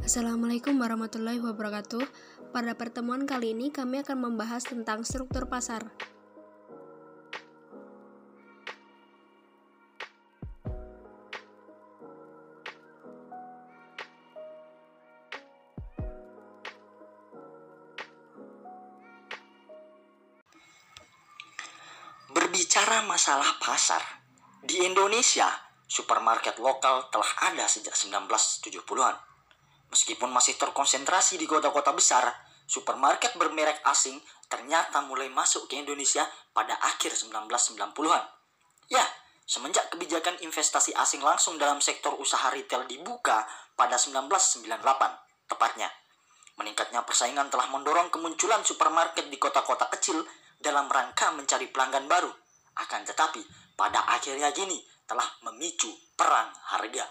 Assalamualaikum warahmatullahi wabarakatuh. Pada pertemuan kali ini kami akan membahas tentang struktur pasar. Berbicara masalah pasar, di Indonesia, supermarket lokal telah ada sejak 1970-an. Meskipun masih terkonsentrasi di kota-kota besar, supermarket bermerek asing ternyata mulai masuk ke Indonesia pada akhir 1990-an. Ya, semenjak kebijakan investasi asing langsung dalam sektor usaha retail dibuka pada 1998, tepatnya. Meningkatnya persaingan telah mendorong kemunculan supermarket di kota-kota kecil dalam rangka mencari pelanggan baru. Akan tetapi, pada akhirnya gini telah memicu perang harga.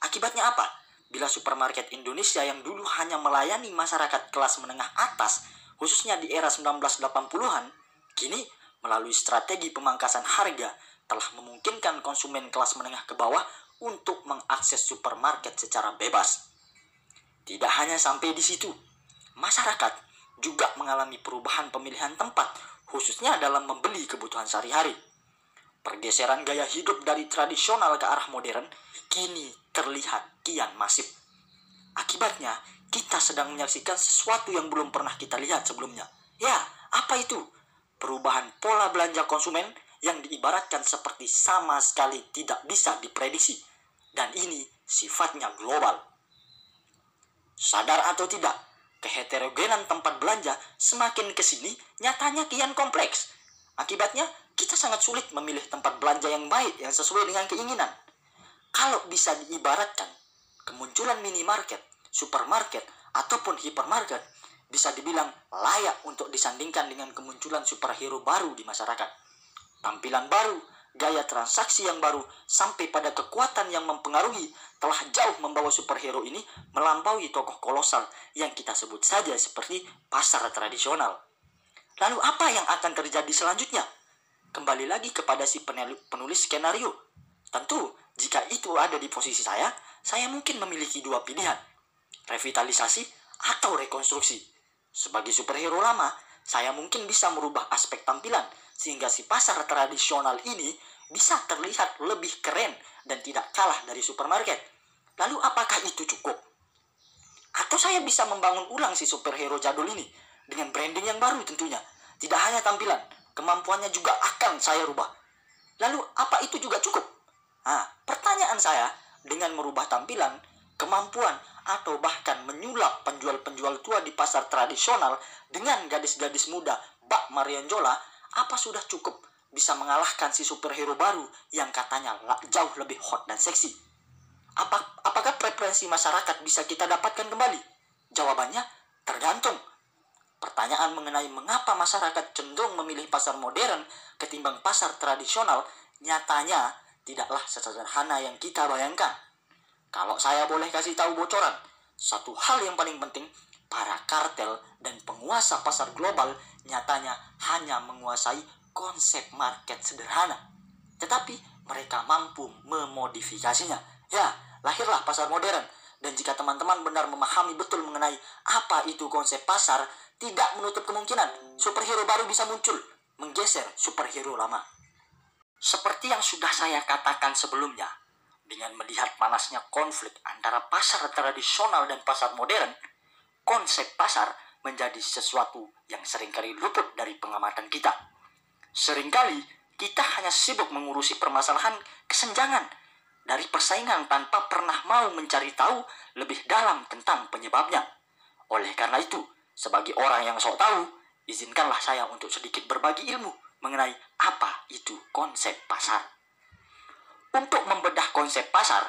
Akibatnya apa? Bila supermarket Indonesia yang dulu hanya melayani masyarakat kelas menengah atas, khususnya di era 1980-an, kini melalui strategi pemangkasan harga telah memungkinkan konsumen kelas menengah ke bawah untuk mengakses supermarket secara bebas. Tidak hanya sampai di situ, masyarakat juga mengalami perubahan pemilihan tempat, khususnya dalam membeli kebutuhan sehari-hari. Pergeseran gaya hidup dari tradisional ke arah modern kini terlihat kian masif. Akibatnya, kita sedang menyaksikan sesuatu yang belum pernah kita lihat sebelumnya. Ya, apa itu? Perubahan pola belanja konsumen yang diibaratkan seperti sama sekali tidak bisa diprediksi. Dan ini sifatnya global. Sadar atau tidak, keheterogenan tempat belanja semakin kesini nyatanya kian kompleks. Akibatnya, kita sangat sulit memilih tempat belanja yang baik yang sesuai dengan keinginan. Kalau bisa diibaratkan, kemunculan minimarket, supermarket, ataupun hipermarket bisa dibilang layak untuk disandingkan dengan kemunculan superhero baru di masyarakat. Tampilan baru, gaya transaksi yang baru, sampai pada kekuatan yang mempengaruhi telah jauh membawa superhero ini melampaui tokoh kolosal yang kita sebut saja seperti pasar tradisional. Lalu apa yang akan terjadi selanjutnya? Kembali lagi kepada si penulis skenario. Tentu, jika itu ada di posisi saya mungkin memiliki dua pilihan, revitalisasi atau rekonstruksi. Sebagai superhero lama, saya mungkin bisa merubah aspek tampilan sehingga si pasar tradisional ini bisa terlihat lebih keren dan tidak kalah dari supermarket. Lalu apakah itu cukup? Atau saya bisa membangun ulang si superhero jadul ini dengan branding yang baru tentunya. Tidak hanya tampilan, kemampuannya juga akan saya rubah. Lalu apa itu juga cukup? Pertanyaan saya, dengan merubah tampilan, kemampuan, atau bahkan menyulap penjual-penjual tua di pasar tradisional dengan gadis-gadis muda bak Marianjola, apa sudah cukup bisa mengalahkan si superhero baru yang katanya jauh lebih hot dan seksi? Apakah preferensi masyarakat bisa kita dapatkan kembali? Jawabannya tergantung. Pertanyaan mengenai mengapa masyarakat cenderung memilih pasar modern ketimbang pasar tradisional nyatanya tidaklah sesederhana yang kita bayangkan. Kalau saya boleh kasih tahu bocoran, satu hal yang paling penting, para kartel dan penguasa pasar global nyatanya hanya menguasai konsep market sederhana. Tetapi mereka mampu memodifikasinya. Ya, lahirlah pasar modern. Dan jika teman-teman benar memahami betul mengenai apa itu konsep pasar, tidak menutup kemungkinan superhero baru bisa muncul, menggeser superhero lama. Seperti yang sudah saya katakan sebelumnya, dengan melihat panasnya konflik antara pasar tradisional dan pasar modern, konsep pasar menjadi sesuatu yang seringkali luput dari pengamatan kita. Seringkali kita hanya sibuk mengurusi permasalahan kesenjangan dari persaingan tanpa pernah mau mencari tahu lebih dalam tentang penyebabnya. Oleh karena itu, sebagai orang yang sok tahu, izinkanlah saya untuk sedikit berbagi ilmu mengenai apa itu konsep pasar. Untuk membedah konsep pasar,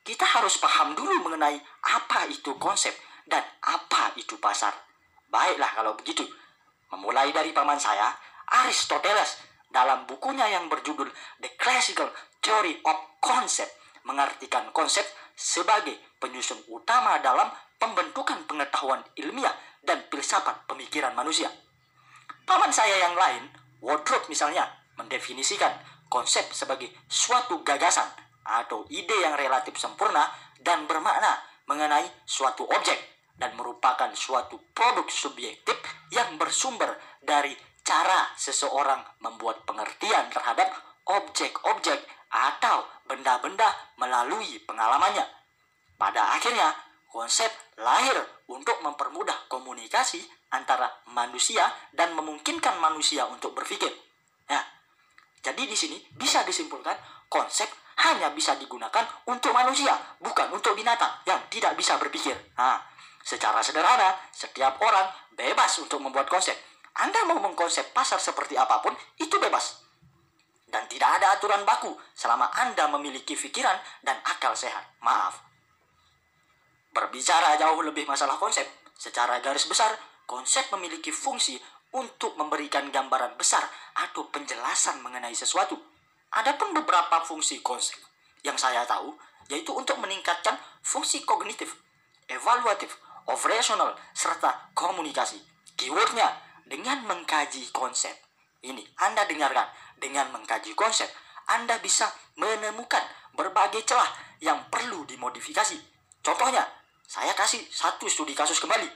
kita harus paham dulu mengenai apa itu konsep dan apa itu pasar. Baiklah kalau begitu, memulai dari paman saya, Aristoteles, dalam bukunya yang berjudul The Classical Theory of Concept, mengartikan konsep sebagai penyusun utama dalam pembentukan pengetahuan ilmiah dan filsafat pemikiran manusia. Paman saya yang lain, Wardrop misalnya, mendefinisikan konsep sebagai suatu gagasan atau ide yang relatif sempurna dan bermakna mengenai suatu objek dan merupakan suatu produk subjektif yang bersumber dari cara seseorang membuat pengertian terhadap objek-objek atau benda-benda melalui pengalamannya. Pada akhirnya, konsep lahir untuk mempermudah komunikasi antara manusia dan memungkinkan manusia untuk berpikir. Ya, jadi di sini bisa disimpulkan konsep hanya bisa digunakan untuk manusia, bukan untuk binatang yang tidak bisa berpikir. Secara sederhana, setiap orang bebas untuk membuat konsep. Anda mau mengkonsep pasar seperti apapun, itu bebas. Dan tidak ada aturan baku selama Anda memiliki pikiran dan akal sehat. Maaf. Berbicara jauh lebih masalah konsep, secara garis besar, konsep memiliki fungsi untuk memberikan gambaran besar atau penjelasan mengenai sesuatu. Adapun beberapa fungsi konsep yang saya tahu, yaitu untuk meningkatkan fungsi kognitif, evaluatif, operasional, serta komunikasi. Keywordnya, dengan mengkaji konsep. Ini, Anda dengarkan. Dengan mengkaji konsep, Anda bisa menemukan berbagai celah yang perlu dimodifikasi. Contohnya, saya kasih satu studi kasus kembali.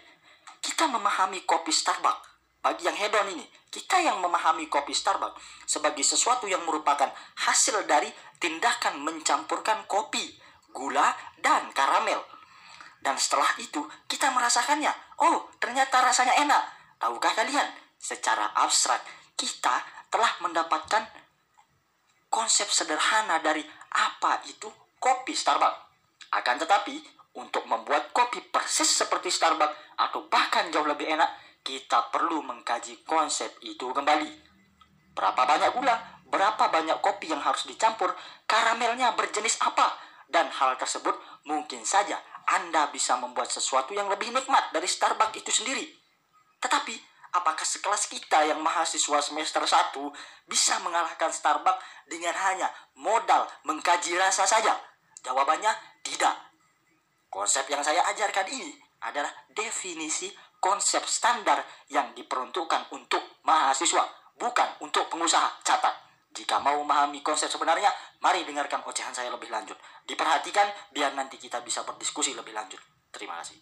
Kita memahami kopi Starbucks. Bagi yang hedon ini, kita yang memahami kopi Starbucks sebagai sesuatu yang merupakan hasil dari tindakan mencampurkan kopi, gula, dan karamel. Dan setelah itu, kita merasakannya. Oh, ternyata rasanya enak. Tahukah kalian? Secara abstrak, kita telah mendapatkan konsep sederhana dari apa itu kopi Starbucks. Akan tetapi, untuk membuat kopi persis seperti Starbucks atau bahkan jauh lebih enak, kita perlu mengkaji konsep itu kembali. Berapa banyak gula, berapa banyak kopi yang harus dicampur, karamelnya berjenis apa, dan hal tersebut mungkin saja Anda bisa membuat sesuatu yang lebih nikmat dari Starbucks itu sendiri. Tetapi, apakah sekelas kita yang mahasiswa semester 1 bisa mengalahkan Starbucks dengan hanya modal mengkaji rasa saja? Jawabannya tidak. Konsep yang saya ajarkan ini adalah definisi konsep standar yang diperuntukkan untuk mahasiswa, bukan untuk pengusaha. Catat, jika mau memahami konsep sebenarnya, mari dengarkan ocehan saya lebih lanjut. Diperhatikan biar nanti kita bisa berdiskusi lebih lanjut. Terima kasih.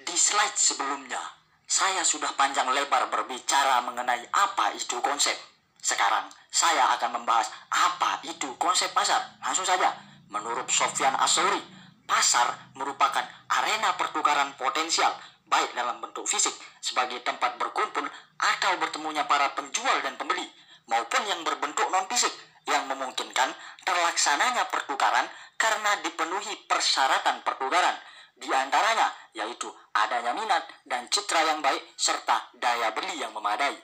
Di slide sebelumnya, saya sudah panjang lebar berbicara mengenai apa itu konsep. Sekarang, saya akan membahas apa itu konsep pasar. Langsung saja, menurut Sofyan Assouri, pasar merupakan arena pertukaran potensial, baik dalam bentuk fisik sebagai tempat berkumpul atau bertemunya para penjual dan pembeli, maupun yang berbentuk non-fisik yang memungkinkan terlaksananya pertukaran karena dipenuhi persyaratan pertukaran. Di antaranya yaitu adanya minat dan citra yang baik serta daya beli yang memadai.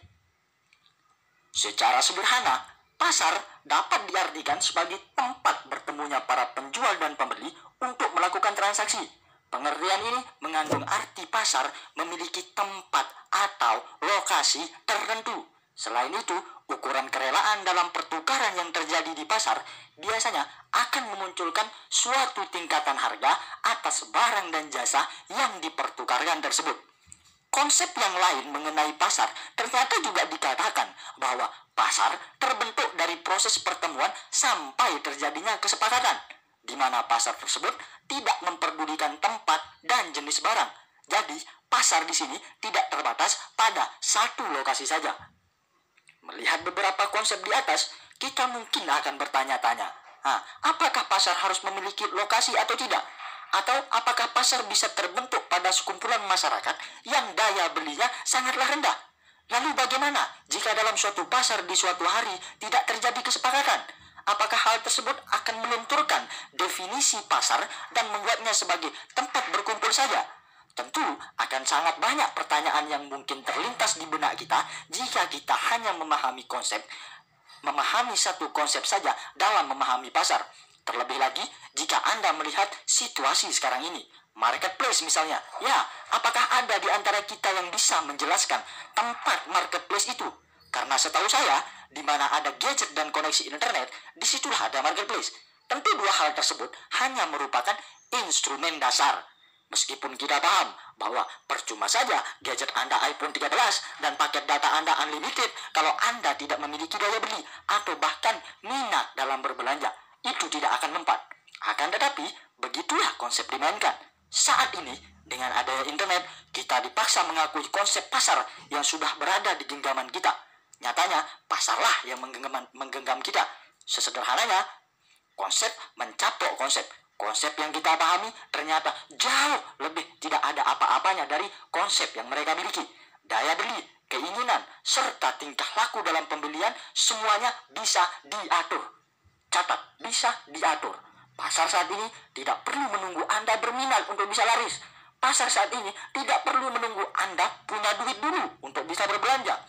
Secara sederhana, pasar dapat diartikan sebagai tempat bertemunya para penjual dan pembeli untuk melakukan transaksi. Pengertian ini mengandung arti pasar memiliki tempat atau lokasi tertentu. Selain itu, ukuran kerelaan dalam pertukaran yang terjadi di pasar biasanya akan memunculkan suatu tingkatan harga atas barang dan jasa yang dipertukarkan tersebut. Konsep yang lain mengenai pasar ternyata juga dikatakan bahwa pasar terbentuk dari proses pertemuan sampai terjadinya kesepakatan, di mana pasar tersebut tidak memperdulikan tempat dan jenis barang. Jadi, pasar di sini tidak terbatas pada satu lokasi saja. Melihat beberapa konsep di atas, kita mungkin akan bertanya-tanya, apakah pasar harus memiliki lokasi atau tidak? Atau apakah pasar bisa terbentuk pada sekumpulan masyarakat yang daya belinya sangatlah rendah? Lalu bagaimana jika dalam suatu pasar di suatu hari tidak terjadi kesepakatan? Apakah hal tersebut akan melunturkan definisi pasar dan membuatnya sebagai tempat berkumpul saja? Tentu akan sangat banyak pertanyaan yang mungkin terlintas di benak kita jika kita hanya memahami satu konsep saja dalam memahami pasar. Terlebih lagi jika Anda melihat situasi sekarang ini, marketplace misalnya. Ya, apakah ada di antara kita yang bisa menjelaskan tempat marketplace itu? Karena setahu saya, di mana ada gadget dan koneksi internet, disitulah ada marketplace. Tentu dua hal tersebut hanya merupakan instrumen dasar. Meskipun kita paham bahwa percuma saja gadget Anda iPhone 13 dan paket data Anda unlimited kalau Anda tidak memiliki daya beli atau bahkan minat dalam berbelanja, itu tidak akan mempan. Akan tetapi, begitulah konsep dimainkan. Saat ini, dengan adanya internet, kita dipaksa mengakui konsep pasar yang sudah berada di genggaman kita. Nyatanya, pasarlah yang menggenggam kita. Sesederhananya, konsep mencapok konsep. Konsep yang kita pahami ternyata jauh lebih tidak ada apa-apanya dari konsep yang mereka miliki. Daya beli, keinginan, serta tingkah laku dalam pembelian semuanya bisa diatur. Catat, bisa diatur. Pasar saat ini tidak perlu menunggu Anda berminat untuk bisa laris. Pasar saat ini tidak perlu menunggu Anda punya duit dulu untuk bisa berbelanja.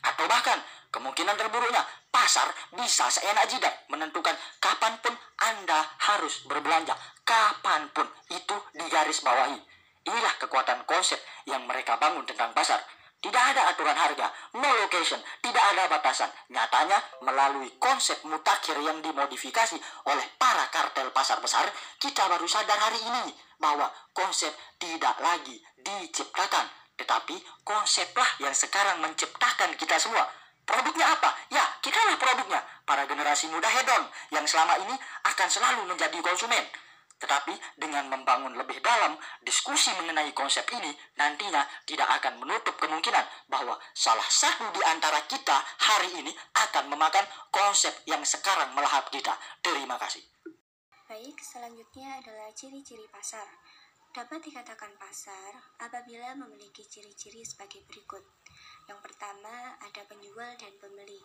Atau bahkan, kemungkinan terburuknya, pasar bisa seenak jidat menentukan kapanpun Anda harus berbelanja. Kapanpun, itu digarisbawahi. Inilah kekuatan konsep yang mereka bangun tentang pasar. Tidak ada aturan harga, no location, tidak ada batasan. Nyatanya, melalui konsep mutakhir yang dimodifikasi oleh para kartel pasar besar, kita baru sadar hari ini bahwa konsep tidak lagi diciptakan, tetapi konseplah yang sekarang menciptakan kita semua. Produknya apa? Ya, kitalah produknya. Para generasi muda hedon yang selama ini akan selalu menjadi konsumen. Tetapi dengan membangun lebih dalam diskusi mengenai konsep ini, nantinya tidak akan menutup kemungkinan bahwa salah satu di antara kita hari ini akan memakan konsep yang sekarang melahap kita. Terima kasih. Baik, selanjutnya adalah ciri-ciri pasar. Dapat dikatakan pasar apabila memiliki ciri-ciri sebagai berikut. Yang pertama, ada penjual dan pembeli.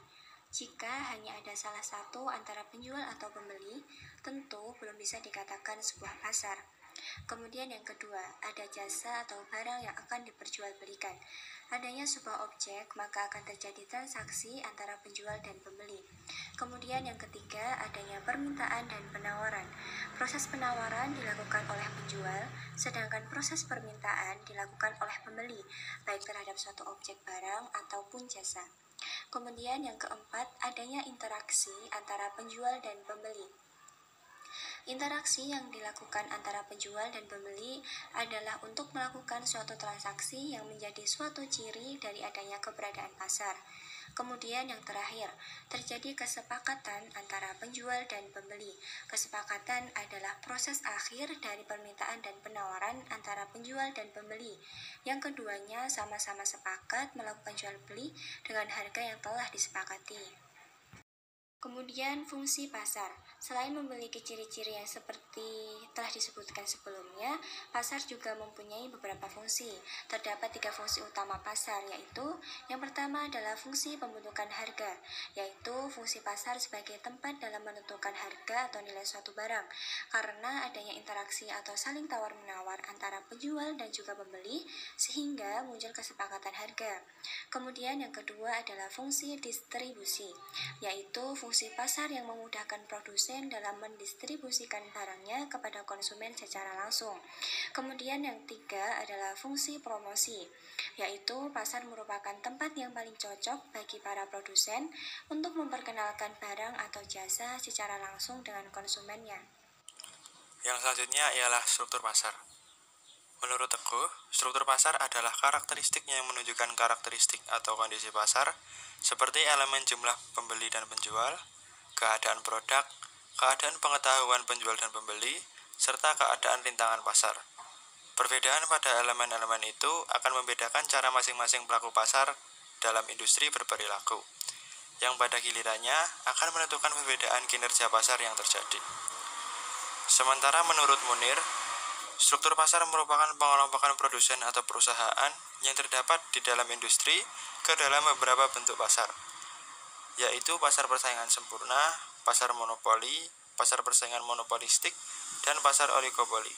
Jika hanya ada salah satu antara penjual atau pembeli, tentu belum bisa dikatakan sebuah pasar. Kemudian yang kedua, ada jasa atau barang yang akan diperjualbelikan. Adanya sebuah objek, maka akan terjadi transaksi antara penjual dan pembeli. Kemudian yang ketiga, adanya permintaan dan penawaran. Proses penawaran dilakukan oleh penjual, sedangkan proses permintaan dilakukan oleh pembeli, baik terhadap suatu objek barang ataupun jasa. Kemudian yang keempat, adanya interaksi antara penjual dan pembeli. Interaksi yang dilakukan antara penjual dan pembeli adalah untuk melakukan suatu transaksi yang menjadi suatu ciri dari adanya keberadaan pasar. Kemudian yang terakhir, terjadi kesepakatan antara penjual dan pembeli. Kesepakatan adalah proses akhir dari permintaan dan penawaran antara penjual dan pembeli. Yang keduanya sama-sama sepakat melakukan jual beli dengan harga yang telah disepakati. Kemudian fungsi pasar. Selain memiliki ciri-ciri yang seperti telah disebutkan sebelumnya, pasar juga mempunyai beberapa fungsi. Terdapat 3 fungsi utama pasar, yaitu yang pertama adalah fungsi pembentukan harga, yaitu fungsi pasar sebagai tempat dalam menentukan harga atau nilai suatu barang, karena adanya interaksi atau saling tawar-menawar antara penjual dan juga pembeli, sehingga muncul kesepakatan harga. Kemudian yang kedua adalah fungsi distribusi, yaitu fungsi pasar yang memudahkan produsen dalam mendistribusikan barangnya kepada konsumen secara langsung. Kemudian yang tiga adalah fungsi promosi, yaitu pasar merupakan tempat yang paling cocok bagi para produsen untuk memperkenalkan barang atau jasa secara langsung dengan konsumennya. Yang selanjutnya ialah struktur pasar. Menurut Teguh, struktur pasar adalah karakteristik yang menunjukkan karakteristik atau kondisi pasar seperti elemen jumlah pembeli dan penjual, keadaan produk, keadaan pengetahuan penjual dan pembeli, serta keadaan rintangan pasar. Perbedaan pada elemen-elemen itu akan membedakan cara masing-masing pelaku pasar dalam industri berperilaku, yang pada gilirannya akan menentukan perbedaan kinerja pasar yang terjadi. Sementara menurut Munir, struktur pasar merupakan pengelompokan produsen atau perusahaan yang terdapat di dalam industri ke dalam beberapa bentuk pasar, yaitu pasar persaingan sempurna, pasar monopoli, pasar persaingan monopolistik, dan pasar oligopoli.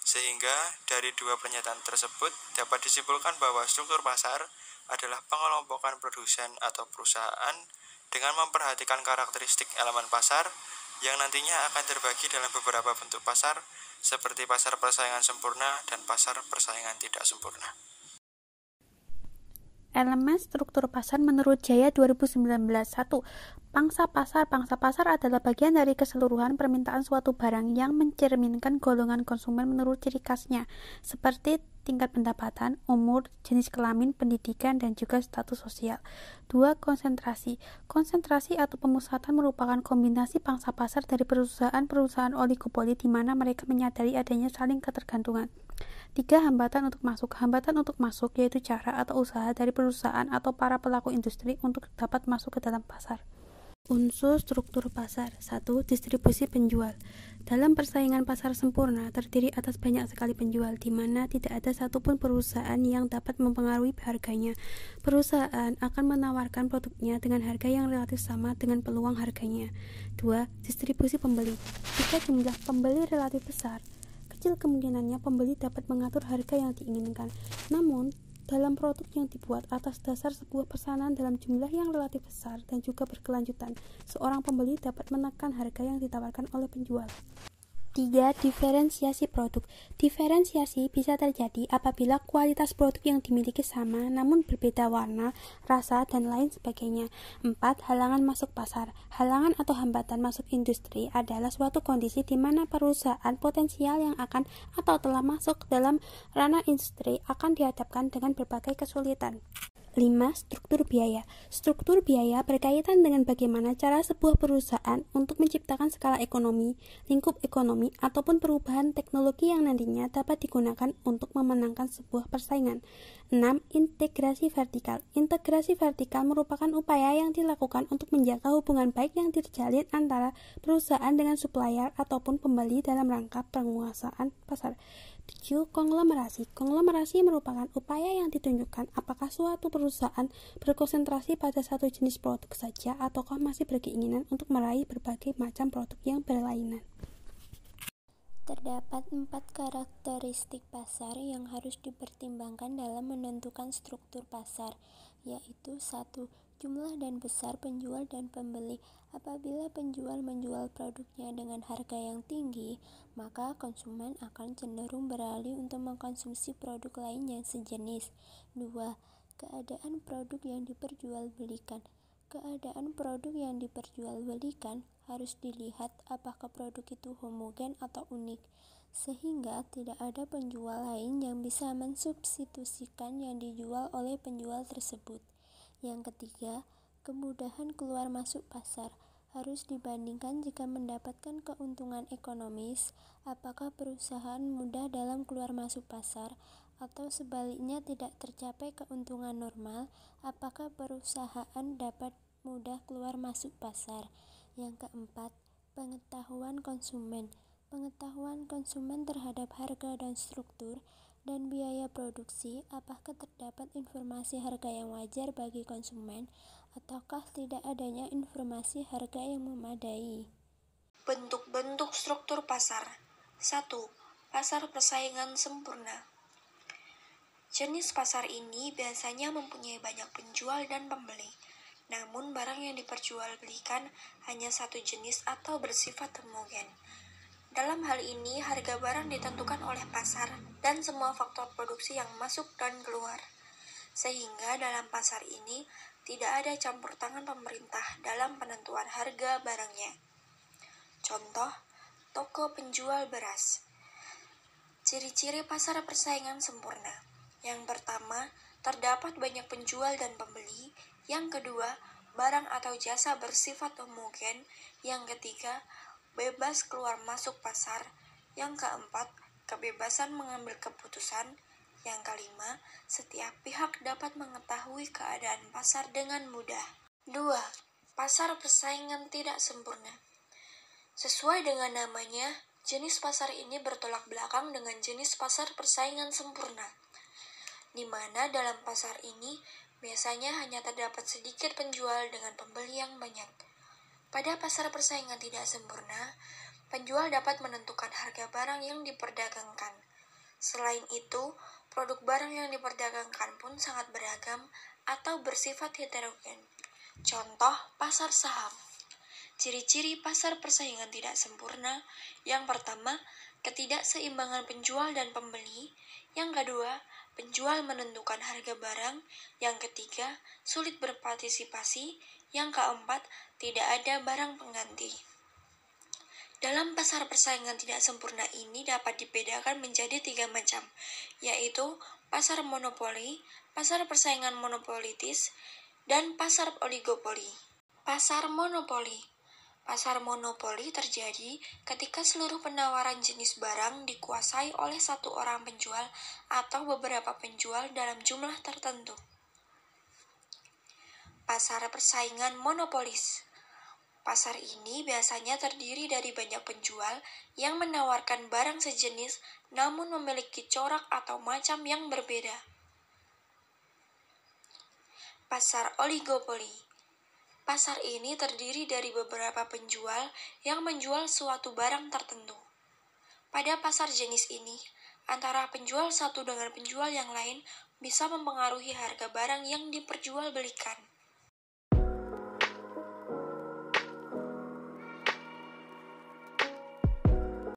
Sehingga dari dua pernyataan tersebut dapat disimpulkan bahwa struktur pasar adalah pengelompokan produsen atau perusahaan dengan memperhatikan karakteristik elemen pasar yang nantinya akan terbagi dalam beberapa bentuk pasar seperti pasar persaingan sempurna dan pasar persaingan tidak sempurna. Elemen struktur pasar menurut Jaya 2019. 1. Pangsa pasar. Pangsa pasar adalah bagian dari keseluruhan permintaan suatu barang yang mencerminkan golongan konsumen menurut ciri khasnya, seperti tingkat pendapatan, umur, jenis kelamin, pendidikan, dan juga status sosial. 2. Konsentrasi. Konsentrasi atau pemusatan merupakan kombinasi pangsa pasar dari perusahaan-perusahaan oligopoli di mana mereka menyadari adanya saling ketergantungan. 3. Hambatan untuk masuk. Hambatan untuk masuk yaitu cara atau usaha dari perusahaan atau para pelaku industri untuk dapat masuk ke dalam pasar. Unsur struktur pasar. 1. Distribusi penjual. Dalam persaingan pasar sempurna terdiri atas banyak sekali penjual, di mana tidak ada satupun perusahaan yang dapat mempengaruhi harganya. Perusahaan akan menawarkan produknya dengan harga yang relatif sama dengan peluang harganya. 2. Distribusi pembeli. Jika jumlah pembeli relatif besar, kecil kemungkinannya pembeli dapat mengatur harga yang diinginkan. Namun, dalam produk yang dibuat atas dasar sebuah pesanan dalam jumlah yang relatif besar dan juga berkelanjutan, seorang pembeli dapat menekan harga yang ditawarkan oleh penjual. 3. Diferensiasi produk. Diferensiasi bisa terjadi apabila kualitas produk yang dimiliki sama namun berbeda warna, rasa, dan lain sebagainya. 4. Halangan masuk pasar. Halangan atau hambatan masuk industri adalah suatu kondisi di mana perusahaan potensial yang akan atau telah masuk dalam ranah industri akan dihadapkan dengan berbagai kesulitan. 5. Struktur biaya. Struktur biaya berkaitan dengan bagaimana cara sebuah perusahaan untuk menciptakan skala ekonomi, lingkup ekonomi, ataupun perubahan teknologi yang nantinya dapat digunakan untuk memenangkan sebuah persaingan. 6. Integrasi vertikal. Integrasi vertikal merupakan upaya yang dilakukan untuk menjaga hubungan baik yang terjalin antara perusahaan dengan supplier ataupun pembeli dalam rangka penguasaan pasar. 7. Konglomerasi. Konglomerasi merupakan upaya yang ditunjukkan apakah suatu perusahaan berkonsentrasi pada satu jenis produk saja ataukah masih berkeinginan untuk meraih berbagai macam produk yang berlainan. Terdapat 4 karakteristik pasar yang harus dipertimbangkan dalam menentukan struktur pasar, yaitu 1. Jumlah dan besar penjual dan pembeli. Apabila penjual menjual produknya dengan harga yang tinggi, maka konsumen akan cenderung beralih untuk mengkonsumsi produk lain yang sejenis. 2. Keadaan produk yang diperjualbelikan. Keadaan produk yang diperjualbelikan harus dilihat apakah produk itu homogen atau unik, sehingga tidak ada penjual lain yang bisa mensubstitusikan yang dijual oleh penjual tersebut. Yang ketiga, kemudahan keluar masuk pasar harus dibandingkan jika mendapatkan keuntungan ekonomis, apakah perusahaan mudah dalam keluar masuk pasar, atau sebaliknya tidak tercapai keuntungan normal, apakah perusahaan dapat mudah keluar masuk pasar. Yang keempat, pengetahuan konsumen. Pengetahuan konsumen terhadap harga dan struktur dan biaya produksi, apakah terdapat informasi harga yang wajar bagi konsumen ataukah tidak adanya informasi harga yang memadai. Bentuk-bentuk struktur pasar. 1. Pasar persaingan sempurna. Jenis pasar ini biasanya mempunyai banyak penjual dan pembeli. Namun barang yang diperjualbelikan hanya satu jenis atau bersifat homogen. Dalam hal ini, harga barang ditentukan oleh pasar dan semua faktor produksi yang masuk dan keluar. Sehingga dalam pasar ini tidak ada campur tangan pemerintah dalam penentuan harga barangnya. Contoh, toko penjual beras. Ciri-ciri pasar persaingan sempurna. Yang pertama, terdapat banyak penjual dan pembeli. Yang kedua, barang atau jasa bersifat homogen. Yang ketiga, bebas keluar masuk pasar. Yang keempat, kebebasan mengambil keputusan. Yang kelima, setiap pihak dapat mengetahui keadaan pasar dengan mudah. 2. Pasar persaingan tidak sempurna. Sesuai dengan namanya, jenis pasar ini bertolak belakang dengan jenis pasar persaingan sempurna, di mana dalam pasar ini biasanya hanya terdapat sedikit penjual dengan pembeli yang banyak. Pada pasar persaingan tidak sempurna, penjual dapat menentukan harga barang yang diperdagangkan. Selain itu, produk barang yang diperdagangkan pun sangat beragam atau bersifat heterogen. Contoh, pasar saham. Ciri-ciri pasar persaingan tidak sempurna. Yang pertama, ketidakseimbangan penjual dan pembeli. Yang kedua, penjual menentukan harga barang. Yang ketiga, sulit berpartisipasi. Yang keempat, tidak ada barang pengganti. Dalam pasar persaingan tidak sempurna ini dapat dibedakan menjadi 3 macam, yaitu pasar monopoli, pasar persaingan monopolitis, dan pasar oligopoli. Pasar monopoli. Pasar monopoli terjadi ketika seluruh penawaran jenis barang dikuasai oleh satu orang penjual atau beberapa penjual dalam jumlah tertentu. Pasar persaingan monopolis. Pasar ini biasanya terdiri dari banyak penjual yang menawarkan barang sejenis namun memiliki corak atau macam yang berbeda. Pasar oligopoli. Pasar ini terdiri dari beberapa penjual yang menjual suatu barang tertentu. Pada pasar jenis ini, antara penjual satu dengan penjual yang lain bisa mempengaruhi harga barang yang diperjualbelikan.